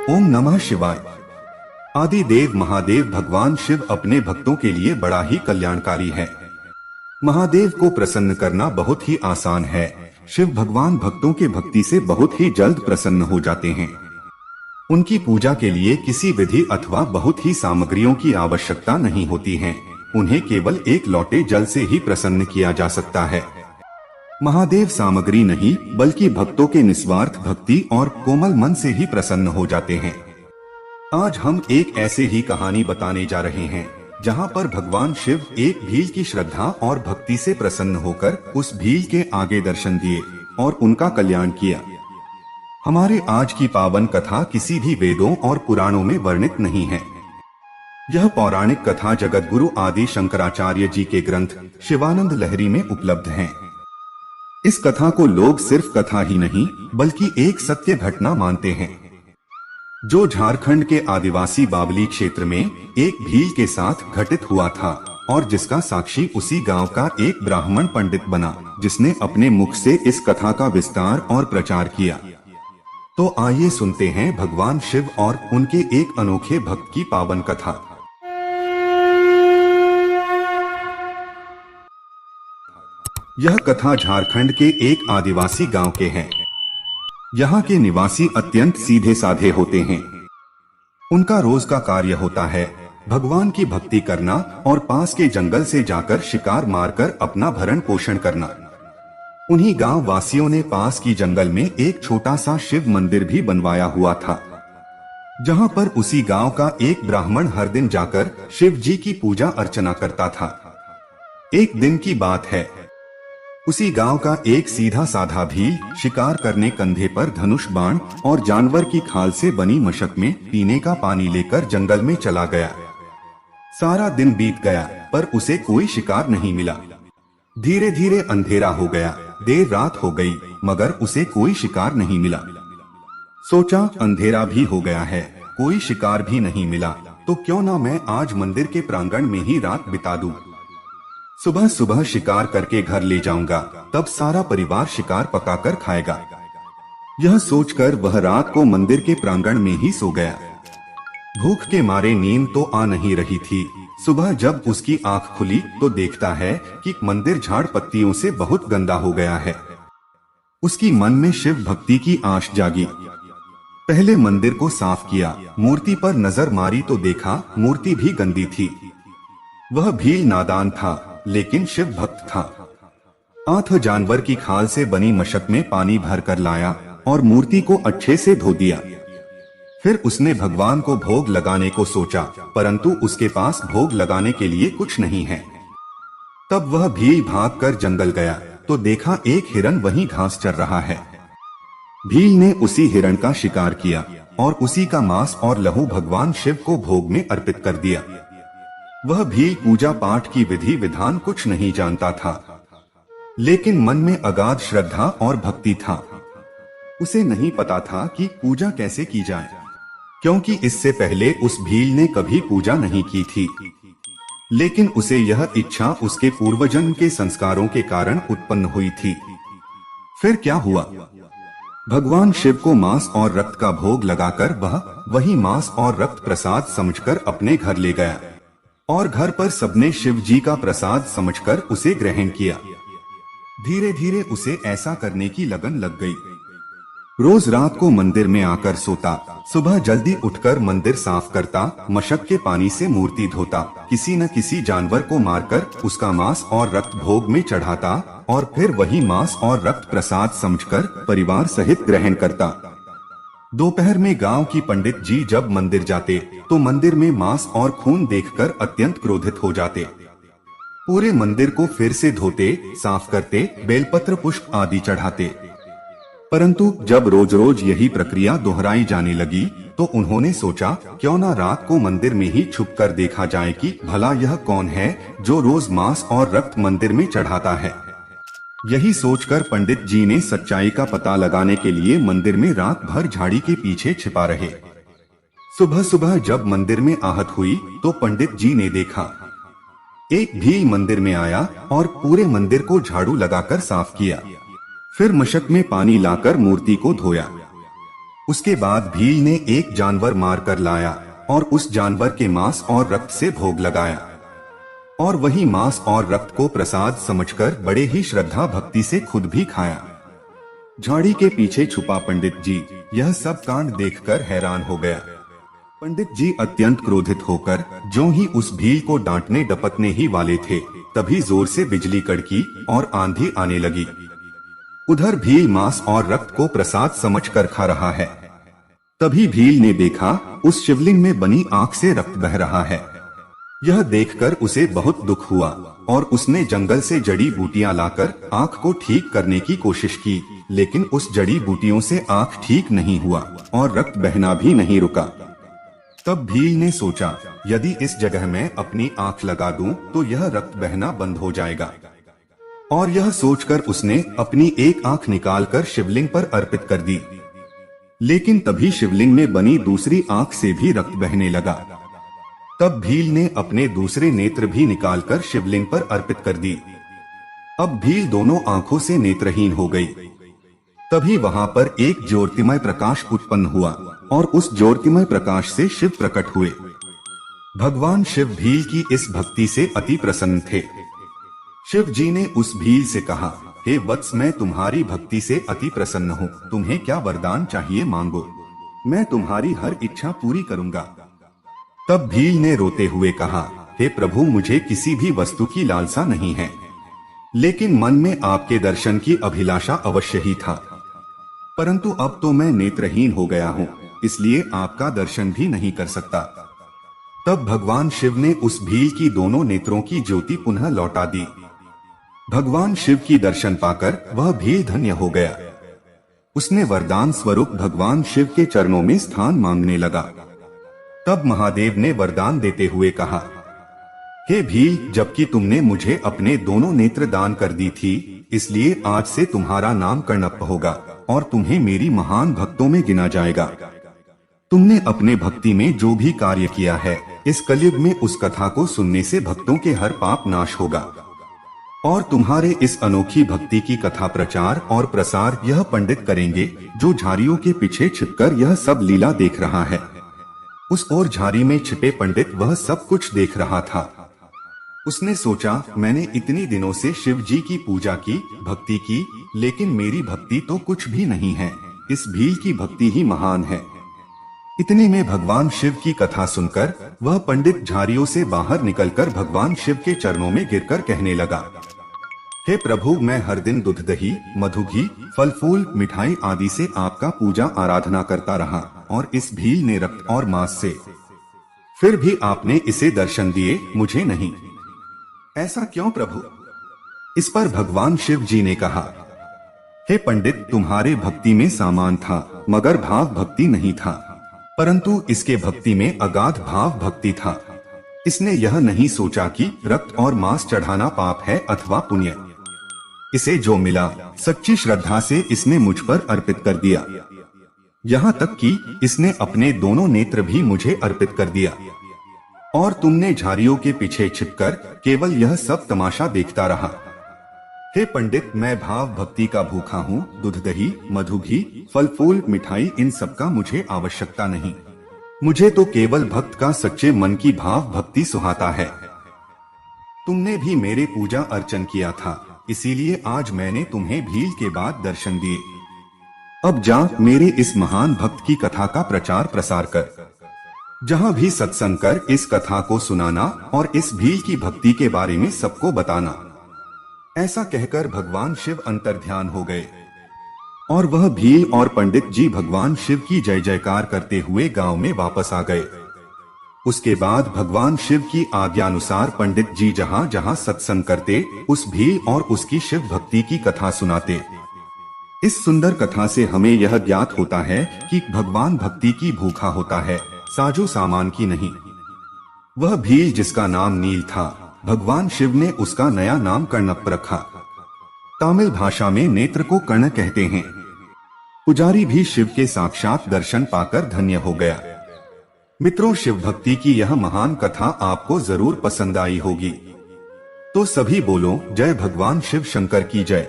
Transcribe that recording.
ओम नमः शिवाय। आदि देव महादेव भगवान शिव अपने भक्तों के लिए बड़ा ही कल्याणकारी है। महादेव को प्रसन्न करना बहुत ही आसान है। शिव भगवान भक्तों के भक्ति से बहुत ही जल्द प्रसन्न हो जाते हैं। उनकी पूजा के लिए किसी विधि अथवा बहुत ही सामग्रियों की आवश्यकता नहीं होती है। उन्हें केवल एक लोटे जल से ही प्रसन्न किया जा सकता है। महादेव सामग्री नहीं बल्कि भक्तों के निस्वार्थ भक्ति और कोमल मन से ही प्रसन्न हो जाते हैं। आज हम एक ऐसे ही कहानी बताने जा रहे हैं जहां पर भगवान शिव एक भील की श्रद्धा और भक्ति से प्रसन्न होकर उस भील के आगे दर्शन दिए और उनका कल्याण किया। हमारे आज की पावन कथा किसी भी वेदों और पुराणों में वर्णित नहीं है। यह पौराणिक कथा जगतगुरु आदि शंकराचार्य जी के ग्रंथ शिवानंद लहरी में उपलब्ध है। इस कथा को लोग सिर्फ कथा ही नहीं बल्कि एक सत्य घटना मानते हैं, जो झारखंड के आदिवासी बावली क्षेत्र में एक भील के साथ घटित हुआ था और जिसका साक्षी उसी गांव का एक ब्राह्मण पंडित बना, जिसने अपने मुख से इस कथा का विस्तार और प्रचार किया। तो आइए सुनते हैं भगवान शिव और उनके एक अनोखे भक्त की पावन कथा। यह कथा झारखंड के एक आदिवासी गांव के है। यहाँ के निवासी अत्यंत सीधे साधे होते हैं। उनका रोज का कार्य होता है भगवान की भक्ति करना और पास के जंगल से जाकर शिकार मारकर अपना भरण पोषण करना। उन्हीं गांव वासियों ने पास की जंगल में एक छोटा सा शिव मंदिर भी बनवाया हुआ था, जहां पर उसी गांव का एक ब्राह्मण हर दिन जाकर शिव जी की पूजा अर्चना करता था। एक दिन की बात है, उसी गांव का एक सीधा साधा भील शिकार करने कंधे पर धनुष बाण और जानवर की खाल से बनी मशक में पीने का पानी लेकर जंगल में चला गया। सारा दिन बीत गया पर उसे कोई शिकार नहीं मिला। धीरे धीरे अंधेरा हो गया, देर रात हो गई मगर उसे कोई शिकार नहीं मिला। सोचा अंधेरा भी हो गया है, कोई शिकार भी नहीं मिला, तो क्यों ना मैं आज मंदिर के प्रांगण में ही रात बिता दूं। सुबह सुबह शिकार करके घर ले जाऊंगा, तब सारा परिवार शिकार पकाकर खाएगा। यह सोचकर वह रात को मंदिर के प्रांगण में ही सो गया। भूख के मारे नींद तो आ नहीं रही थी। सुबह जब उसकी आंख खुली तो देखता है कि मंदिर झाड़ पत्तियों से बहुत गंदा हो गया है। उसकी मन में शिव भक्ति की आश जागी। पहले मंदिर को साफ किया, मूर्ति पर नजर मारी तो देखा मूर्ति भी गंदी थी। वह भील नादान था लेकिन शिव भक्त था। आठ जानवर की खाल से बनी मशक में पानी भर कर लाया और मूर्ति को अच्छे से धो दिया। फिर उसने भगवान को भोग लगाने को सोचा, परंतु उसके पास भोग लगाने के लिए कुछ नहीं है। तब वह भील भागकर जंगल गया तो देखा एक हिरन वहीं घास चर रहा है। भील ने उसी हिरण का शिकार किया और उसी का मांस और लहू भगवान शिव को भोग में अर्पित कर दिया। वह भील पूजा पाठ की विधि विधान कुछ नहीं जानता था, लेकिन मन में अगाध श्रद्धा और भक्ति था। उसे नहीं पता था कि पूजा कैसे की जाए, क्योंकि इससे पहले उस भील ने कभी पूजा नहीं की थी। लेकिन उसे यह इच्छा उसके पूर्वजन्म के संस्कारों के कारण उत्पन्न हुई थी। फिर क्या हुआ? भगवान शिव को मांस और रक्त का भोग लगाकर वह वही मांस और रक्त प्रसाद समझकर अपने घर ले गया और घर पर सबने शिव जी का प्रसाद समझकर उसे ग्रहण किया। धीरे धीरे उसे ऐसा करने की लगन लग गई। रोज रात को मंदिर में आकर सोता, सुबह जल्दी उठकर मंदिर साफ करता, मशक के पानी से मूर्ति धोता, किसी न किसी जानवर को मारकर उसका मांस और रक्त भोग में चढ़ाता और फिर वही मांस और रक्त प्रसाद समझकर परिवार सहित ग्रहण करता। दोपहर में गांव की पंडित जी जब मंदिर जाते तो मंदिर में मांस और खून देखकर अत्यंत क्रोधित हो जाते। पूरे मंदिर को फिर से धोते, साफ करते, बेलपत्र पुष्प आदि चढ़ाते। परंतु जब रोज रोज यही प्रक्रिया दोहराई जाने लगी तो उन्होंने सोचा क्यों ना रात को मंदिर में ही छुपकर देखा जाए कि भला यह कौन है जो रोज मांस और रक्त मंदिर में चढ़ाता है। यही सोचकर पंडित जी ने सच्चाई का पता लगाने के लिए मंदिर में रात भर झाड़ी के पीछे छिपा रहे। सुबह सुबह जब मंदिर में आहट हुई तो पंडित जी ने देखा एक भील मंदिर में आया और पूरे मंदिर को झाड़ू लगाकर साफ किया। फिर मशक में पानी लाकर मूर्ति को धोया। उसके बाद भील ने एक जानवर मार कर लाया और उस जानवर के मांस और रक्त से भोग लगाया और वही मांस और रक्त को प्रसाद समझकर बड़े ही श्रद्धा भक्ति से खुद भी खाया। झाड़ी के पीछे छुपा पंडित जी यह सब कांड देखकर हैरान हो गया। पंडित जी अत्यंत क्रोधित होकर जो ही उस भील को डांटने डपटने ही वाले थे, तभी जोर से बिजली कड़की और आंधी आने लगी। उधर भील मांस और रक्त को प्रसाद समझकर खा रहा है। तभी भील ने देखा उस शिवलिंग में बनी आंख से रक्त बह रहा है। यह देखकर उसे बहुत दुख हुआ और उसने जंगल से जड़ी बूटियां लाकर आंख को ठीक करने की कोशिश की, लेकिन उस जड़ी बूटियों से आंख ठीक नहीं हुआ और रक्त बहना भी नहीं रुका। तब भील ने सोचा, यदि इस जगह मैं अपनी आंख लगा दूं तो यह रक्त बहना बंद हो जाएगा। और यह सोचकर उसने अपनी एक आंख निकालकर शिवलिंग पर अर्पित कर दी। लेकिन तभी शिवलिंग में बनी दूसरी आंख से भी रक्त बहने लगा। तब भील ने अपने दूसरे नेत्र भी निकालकर शिवलिंग पर अर्पित कर दी। अब भील दोनों आंखों से नेत्रहीन हो गई। तभी वहां पर एक ज्योतिमय प्रकाश उत्पन्न हुआ और उस ज्योतिमय प्रकाश से शिव प्रकट हुए। भगवान शिव भील की इस भक्ति से अति प्रसन्न थे। शिव जी ने उस भील से कहा, हे वत्स, मैं तुम्हारी भक्ति से अति प्रसन्न हूँ। तुम्हें क्या वरदान चाहिए मांगो, मैं तुम्हारी हर इच्छा पूरी करूंगा। तब भील ने रोते हुए कहा, हे प्रभु, मुझे किसी भी वस्तु की लालसा नहीं है, लेकिन मन में आपके दर्शन की अभिलाषा अवश्य ही था। परंतु अब तो मैं नेत्रहीन हो गया हूँ, इसलिए आपका दर्शन भी नहीं कर सकता। तब भगवान शिव ने उस भील की दोनों नेत्रों की ज्योति पुनः लौटा दी। भगवान शिव की दर्शन पाकर वह भील धन्य हो गया। उसने वरदान स्वरूप भगवान शिव के चरणों में स्थान मांगने लगा। तब महादेव ने वरदान देते हुए कहा, हे भील, जबकि तुमने मुझे अपने दोनों नेत्र दान कर दी थी, इसलिए आज से तुम्हारा नाम कर्णप्प होगा और तुम्हें मेरी महान भक्तों में गिना जाएगा। तुमने अपने भक्ति में जो भी कार्य किया है, इस कलयुग में उस कथा को सुनने से भक्तों के हर पाप नाश होगा और तुम्हारे इस अनोखी भक्ति की कथा प्रचार और प्रसार यह पंडित करेंगे जो झाड़ियों के पीछे छिपकर यह सब लीला देख रहा है। उस ओर झाड़ी में छिपे पंडित वह सब कुछ देख रहा था। उसने सोचा, मैंने इतनी दिनों से शिव जी की पूजा की, भक्ति की, लेकिन मेरी भक्ति तो कुछ भी नहीं है। इस भील की भक्ति ही महान है। इतने में भगवान शिव की कथा सुनकर वह पंडित झाड़ियों से बाहर निकलकर भगवान शिव के चरणों में गिरकर कहने लगा, हे प्रभु, मैं हर दिन दूध, दही, मधु, घी, फल फूल, मिठाई आदि से आपका पूजा आराधना करता रहा और इस भील ने रक्त और मांस से, फिर भी आपने इसे दर्शन दिए, मुझे नहीं। ऐसा क्यों प्रभु? इस पर भगवान शिव जी ने कहा, हे पंडित, तुम्हारे भक्ति में सामान था मगर भाव भक्ति नहीं था, परंतु इसके भक्ति में अगाध भाव भक्ति था। इसने यह नहीं सोचा कि रक्त और मांस चढ़ाना पाप है अथवा पुण्य। इसे जो मिला सच्ची श्रद्धा से इसने मुझ पर अर्पित कर दिया। यहाँ तक कि इसने अपने दोनों नेत्र भी मुझे अर्पित कर दिया और तुमने झाड़ियों के पीछे छिपकर केवल यह सब तमाशा देखता रहा। हे पंडित, मैं भाव भक्ति का भूखा हूँ। दूध, दही, मधु, घी, फल फूल, मिठाई, इन सब का मुझे आवश्यकता नहीं। मुझे तो केवल भक्त का सच्चे मन की भाव भक्ति सुहाता है। तुमने भी मेरे पूजा अर्चन किया था, इसीलिए आज मैंने तुम्हें भील के बाद दर्शन दिए। अब जा मेरे इस महान भक्त की कथा का प्रचार प्रसार कर। जहाँ भी सत्संग कर इस कथा को सुनाना और इस भील की भक्ति के बारे में सबको बताना। ऐसा कहकर भगवान शिव अंतर्ध्यान हो गए और वह भील और पंडित जी भगवान शिव की जय जयकार करते हुए गांव में वापस आ गए। उसके बाद भगवान शिव की आज्ञानुसार पंडित जी जहाँ जहाँ सत्संग करते, उस भील और उसकी शिव भक्ति की कथा सुनाते। इस सुंदर कथा से हमें यह ज्ञात होता है कि भगवान भक्ति की भूखा होता है, साजो सामान की नहीं। वह भील जिसका नाम नील था, भगवान शिव ने उसका नया नाम कर्णप्प रखा। तमिल भाषा में नेत्र को कर्ण कहते हैं। पुजारी भी शिव के साक्षात दर्शन पाकर धन्य हो गया। मित्रों, शिव भक्ति की यह महान कथा आपको जरूर पसंद आई होगी। तो सभी बोलो, जय भगवान शिव शंकर की जय।